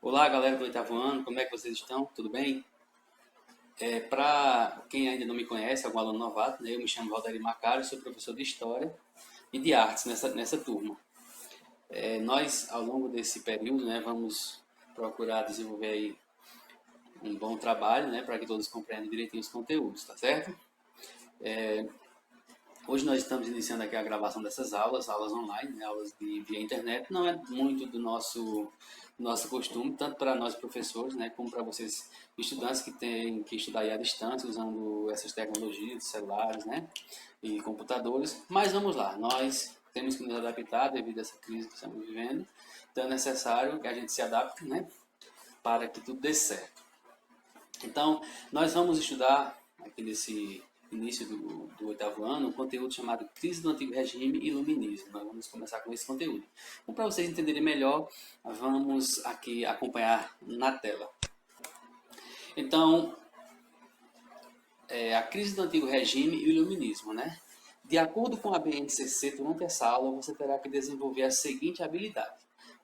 Olá, galera do oitavo ano, como é que vocês estão? Tudo bem? Para quem ainda não me conhece, algum aluno novato, né, eu me chamo Valdir Macário, sou professor de História e de Artes nessa turma. Nós, ao longo desse período, né, vamos procurar desenvolver aí um bom trabalho, né, para que todos compreendam direitinho os conteúdos, tá certo? Hoje nós estamos iniciando aqui a gravação dessas aulas online, né, aulas via internet. Não é muito do nosso costume, tanto para nós professores, né, como para vocês estudantes que têm que estudar aí à distância, usando essas tecnologias, celulares, né, e computadores. Mas vamos lá, nós temos que nos adaptar devido a essa crise que estamos vivendo. Então é necessário que a gente se adapte, né, para que tudo dê certo. Então, nós vamos estudar aqui nesse início do oitavo ano um conteúdo chamado Crise do Antigo Regime e Iluminismo. Nós vamos começar com esse conteúdo. Então, para vocês entenderem melhor, vamos aqui acompanhar na tela. Então, a crise do Antigo Regime e o Iluminismo, né? De acordo com a BNCC, durante essa aula você terá que desenvolver a seguinte habilidade.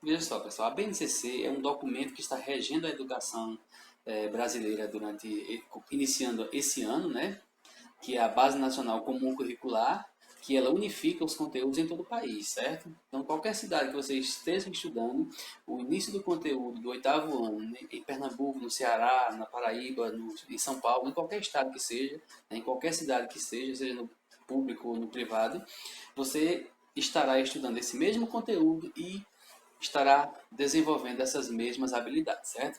Veja só, pessoal, a BNCC é um documento que está regendo a educação brasileira iniciando esse ano, né? Que é a Base Nacional Comum Curricular, que ela unifica os conteúdos em todo o país, certo? Então, qualquer cidade que você esteja estudando, o início do conteúdo do oitavo ano, né, em Pernambuco, no Ceará, na Paraíba, em São Paulo, em qualquer estado que seja, né, em qualquer cidade que seja no público ou no privado, você estará estudando esse mesmo conteúdo e estará desenvolvendo essas mesmas habilidades, certo?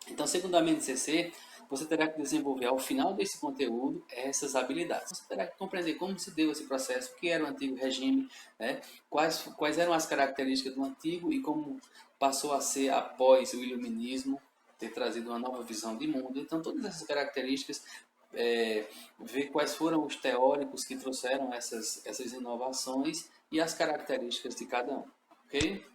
Então, segundo a MNCC, você terá que desenvolver ao final desse conteúdo essas habilidades. Você terá que compreender como se deu esse processo, o que era o antigo regime, né? quais eram as características do antigo e como passou a ser após o iluminismo ter trazido uma nova visão de mundo. Então, todas essas características, ver quais foram os teóricos que trouxeram essas inovações e as características de cada um. Ok?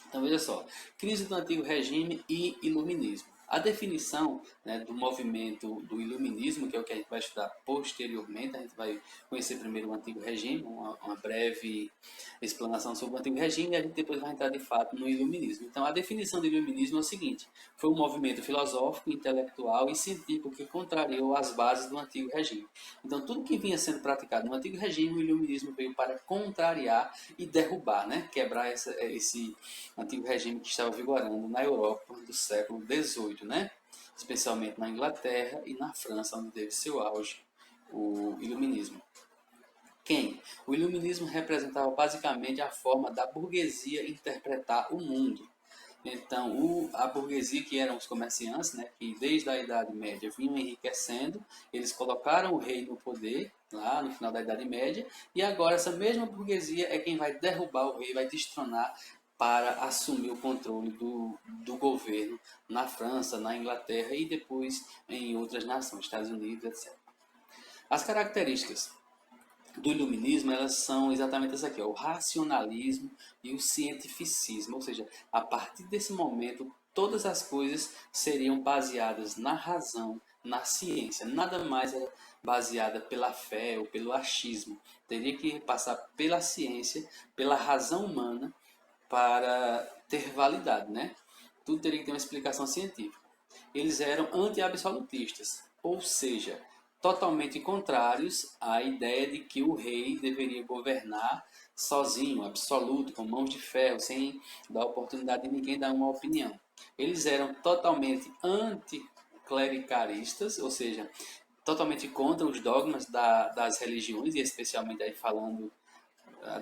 Então veja só, crise do antigo regime e iluminismo. A definição, né, do movimento do iluminismo, que é o que a gente vai estudar posteriormente, a gente vai conhecer primeiro o antigo regime, uma breve explanação sobre o antigo regime, e a gente depois vai entrar de fato no iluminismo. Então a definição do iluminismo é o seguinte: foi um movimento filosófico, intelectual e científico que contrariou as bases do antigo regime. Então tudo que vinha sendo praticado no antigo regime, o iluminismo veio para contrariar e derrubar, né, quebrar esse antigo regime que estava vigorando na Europa do século XVIII, né? Especialmente na Inglaterra e na França, onde teve seu auge o iluminismo. Quem? O iluminismo representava basicamente a forma da burguesia interpretar o mundo. Então, a burguesia, que eram os comerciantes, né, que desde a Idade Média vinham enriquecendo, eles colocaram o rei no poder, lá no final da Idade Média, e agora essa mesma burguesia é quem vai derrubar o rei, vai destronar para assumir o controle do governo na França, na Inglaterra e depois em outras nações, Estados Unidos, etc. As características do iluminismo, elas são exatamente essa aqui, ó, o racionalismo e o cientificismo, ou seja, a partir desse momento todas as coisas seriam baseadas na razão, na ciência, nada mais é baseada pela fé ou pelo achismo, teria que passar pela ciência, pela razão humana para ter validade, né? Tudo teria que ter uma explicação científica. Eles eram anti-absolutistas, ou seja, totalmente contrários à ideia de que o rei deveria governar sozinho, absoluto, com mãos de ferro, sem dar oportunidade de ninguém dar uma opinião. Eles eram totalmente anticlericalistas, ou seja, totalmente contra os dogmas das religiões, e especialmente aí falando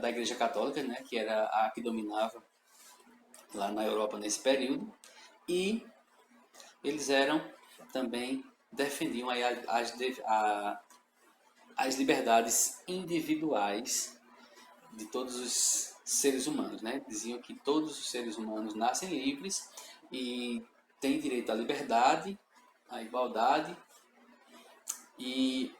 da Igreja Católica, né, que era a que dominava lá na Europa nesse período, e eles eram também defendiam aí as liberdades individuais de todos os seres humanos, né? Diziam que todos os seres humanos nascem livres e têm direito à liberdade, à igualdade e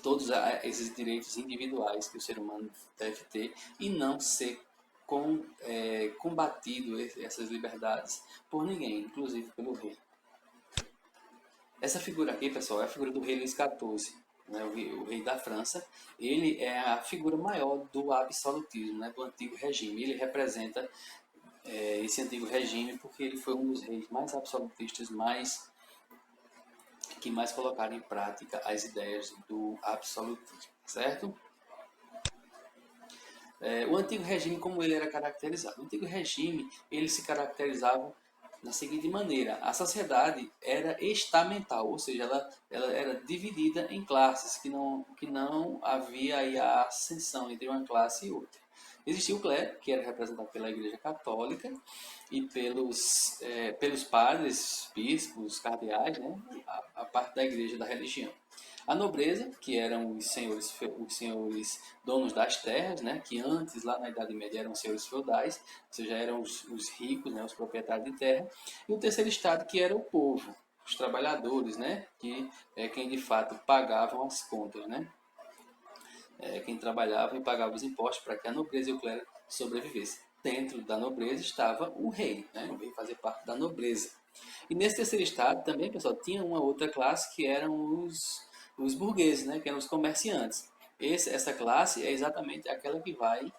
todos esses direitos individuais que o ser humano deve ter e não ser combatido essas liberdades por ninguém, inclusive pelo rei. Essa figura aqui, pessoal, é a figura do rei Luís XIV, né, o rei da França. Ele é a figura maior do absolutismo, né, do antigo regime. Ele representa esse antigo regime, porque ele foi um dos reis mais absolutistas, que mais colocaram em prática as ideias do absolutismo, certo? O antigo regime, como ele era caracterizado? O antigo regime, ele se caracterizava da seguinte maneira: a sociedade era estamental, ou seja, ela era dividida em classes, que não havia aí a ascensão entre uma classe e outra. Existia o clero, que era representado pela Igreja Católica e pelos padres, bispos, cardeais, né? A parte da igreja da religião. A nobreza, que eram os senhores donos das terras, né? Que antes, lá na Idade Média, eram senhores feudais, ou seja, eram os ricos, né? Os proprietários de terra. E o terceiro estado, que era o povo, os trabalhadores, né? Que é quem de fato pagavam as contas, né? Quem trabalhava e pagava os impostos para que a nobreza e o clero sobrevivessem. Dentro da nobreza estava o rei, né? O rei fazia parte da nobreza. E nesse terceiro estado também, pessoal, tinha uma outra classe que eram os burgueses, né? Que eram os comerciantes. Essa classe é exatamente aquela que vai,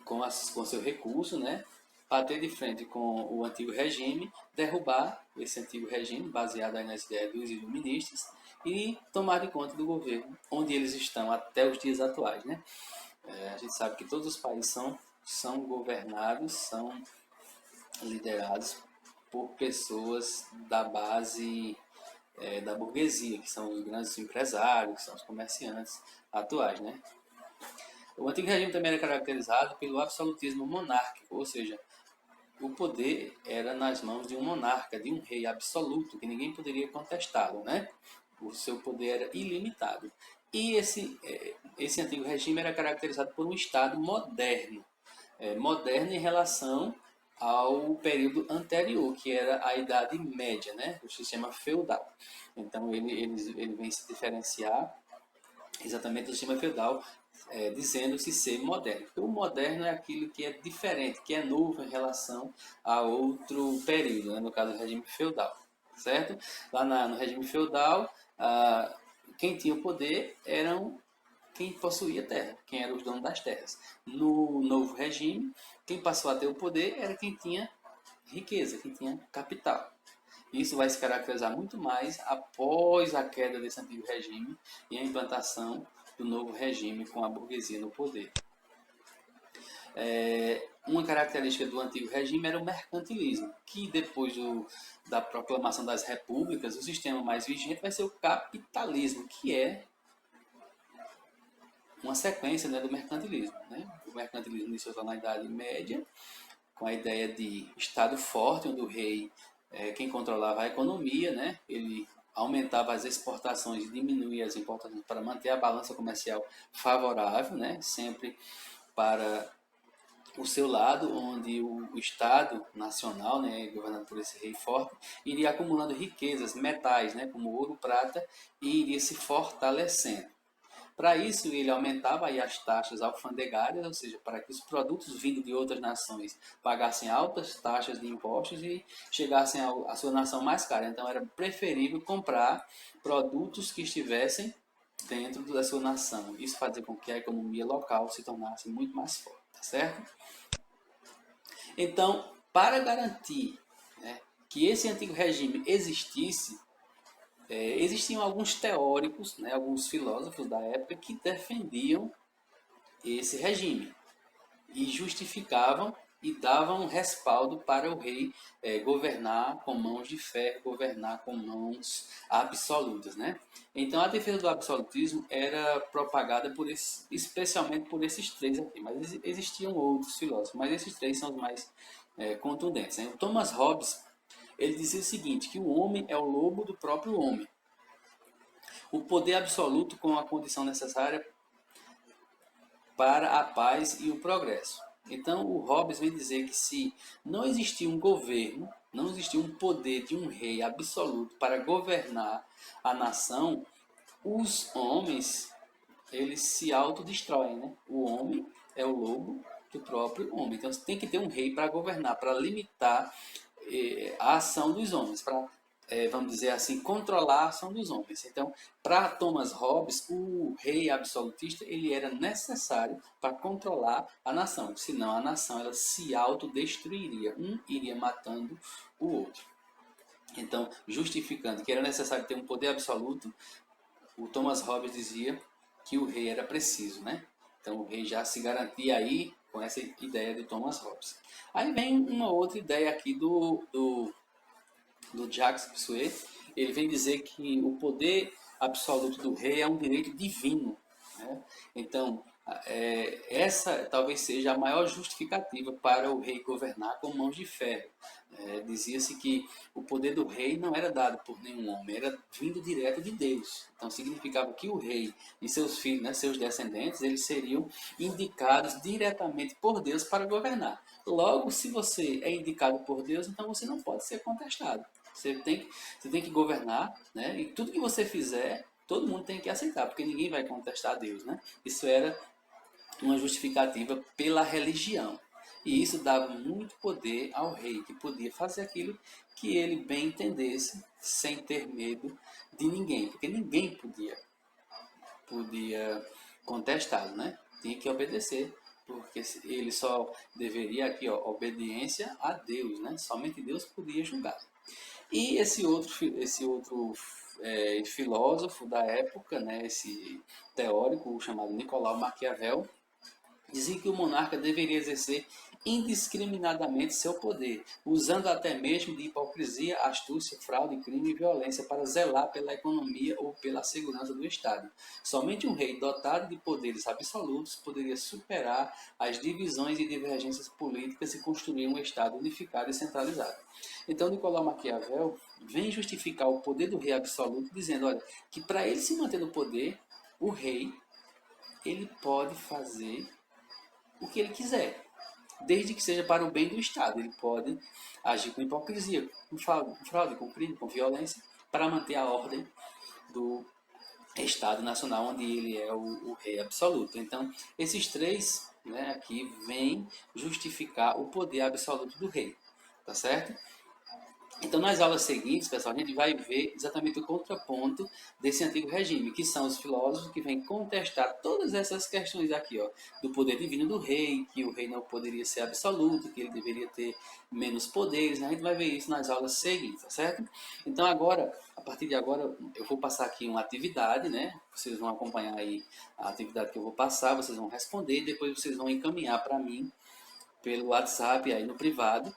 com seu recurso, né? Bater de frente com o antigo regime, derrubar esse antigo regime, baseado aí nas ideias dos iluministas, e tomar de conta do governo, onde eles estão até os dias atuais, né? A gente sabe que todos os países são governados, são liderados por pessoas da base da burguesia, que são os grandes empresários, que são os comerciantes atuais, né? O antigo regime também era caracterizado pelo absolutismo monárquico, ou seja, o poder era nas mãos de um monarca, de um rei absoluto, que ninguém poderia contestá-lo, né? O seu poder era ilimitado. E esse antigo regime era caracterizado por um Estado moderno, moderno em relação ao período anterior, que era a Idade Média, né? O sistema feudal. Então ele vem se diferenciar exatamente do sistema feudal, dizendo-se ser moderno. Porque o moderno é aquilo que é diferente, que é novo em relação a outro período, né? No caso do regime feudal, certo? No regime feudal, quem tinha o poder eram quem possuía terra, quem eram os donos das terras. No novo regime, quem passou a ter o poder era quem tinha riqueza, quem tinha capital. Isso vai se caracterizar muito mais após a queda desse antigo regime e a implantação do novo regime com a burguesia no poder. Uma característica do antigo regime era o mercantilismo, que depois da proclamação das repúblicas, o sistema mais vigente vai ser o capitalismo, que é uma sequência, né, do mercantilismo. Né? O mercantilismo iniciou na Idade Média, com a ideia de Estado forte, onde o rei quem controlava a economia, né? Ele aumentava as exportações e diminuía as importações para manter a balança comercial favorável, né? Sempre para o seu lado, onde o Estado nacional, né, governado por esse rei forte, iria acumulando riquezas, metais, né, como ouro, prata, e iria se fortalecendo. Para isso, ele aumentava aí as taxas alfandegárias, ou seja, para que os produtos vindos de outras nações pagassem altas taxas de impostos e chegassem à sua nação mais cara. Então, era preferível comprar produtos que estivessem dentro da sua nação. Isso fazia com que a economia local se tornasse muito mais forte, tá certo? Então, para garantir, né, que esse antigo regime existisse, existiam alguns teóricos, né, alguns filósofos da época que defendiam esse regime e justificavam e davam respaldo para o rei governar com mãos de ferro, governar com mãos absolutas, né? Então a defesa do absolutismo era propagada especialmente por esses três aqui, mas existiam outros filósofos, mas esses três são os mais contundentes, né? O Thomas Hobbes, ele dizia o seguinte, que o homem é o lobo do próprio homem. O poder absoluto com a condição necessária para a paz e o progresso. Então, o Hobbes vem dizer que se não existir um governo, não existir um poder de um rei absoluto para governar a nação, os homens, eles se autodestroem, né? O homem é o lobo do próprio homem. Então, tem que ter um rei para governar, para limitar a ação dos homens, para vamos dizer assim, controlar a ação dos homens. Então, para Thomas Hobbes, o rei absolutista ele era necessário para controlar a nação, senão a nação ela se autodestruiria, um iria matando o outro. Então, justificando que era necessário ter um poder absoluto, o Thomas Hobbes dizia que o rei era preciso, né? Então, o rei já se garantia aí com essa ideia de Thomas Hobbes. Aí vem uma outra ideia aqui do Jacques Bossuet. Ele vem dizer que o poder absoluto do rei é um direito divino, né? Então, essa talvez seja a maior justificativa para o rei governar com mãos de ferro. Dizia-se que o poder do rei não era dado por nenhum homem, era vindo direto de Deus. Então significava que o rei e seus filhos, né, seus descendentes, eles seriam indicados diretamente por Deus para governar. Logo, se você é indicado por Deus, então você não pode ser contestado. Você tem que governar, né? E tudo que você fizer, todo mundo tem que aceitar, porque ninguém vai contestar Deus, né? Isso era uma justificativa pela religião. E isso dava muito poder ao rei, que podia fazer aquilo que ele bem entendesse, sem ter medo de ninguém, porque ninguém podia contestá-lo, né? Tinha que obedecer, porque ele só deveria aqui, ó, obediência a Deus, né? Somente Deus podia julgar. E esse outro filósofo da época, né? Esse teórico chamado Nicolau Maquiavel, dizia que o monarca deveria exercer indiscriminadamente seu poder, usando até mesmo de hipocrisia, astúcia, fraude, crime e violência para zelar pela economia ou pela segurança do Estado. Somente um rei dotado de poderes absolutos poderia superar as divisões e divergências políticas e construir um Estado unificado e centralizado. Então, Nicolau Maquiavel vem justificar o poder do rei absoluto, dizendo, olha, que para ele se manter no poder, o rei ele pode fazer o que ele quiser, desde que seja para o bem do Estado. Ele pode agir com hipocrisia, com fraude, com crime, com violência, para manter a ordem do Estado Nacional, onde ele é o rei absoluto. Então, esses três, né, aqui vêm justificar o poder absoluto do rei, tá certo? Então, nas aulas seguintes, pessoal, a gente vai ver exatamente o contraponto desse antigo regime, que são os filósofos que vêm contestar todas essas questões aqui, ó, do poder divino do rei, que o rei não poderia ser absoluto, que ele deveria ter menos poderes, né? A gente vai ver isso nas aulas seguintes, tá certo? Então, agora, a partir de agora, eu vou passar aqui uma atividade, né? Vocês vão acompanhar aí a atividade que eu vou passar, vocês vão responder, depois vocês vão encaminhar para mim pelo WhatsApp aí no privado,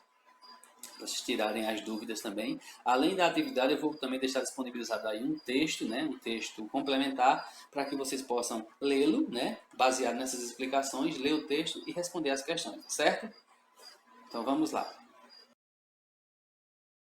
para vocês tirarem as dúvidas também. Além da atividade, eu vou também deixar disponibilizado aí um texto, né, um texto complementar, para que vocês possam lê-lo, né, baseado nessas explicações, ler o texto e responder as questões, certo? Então vamos lá.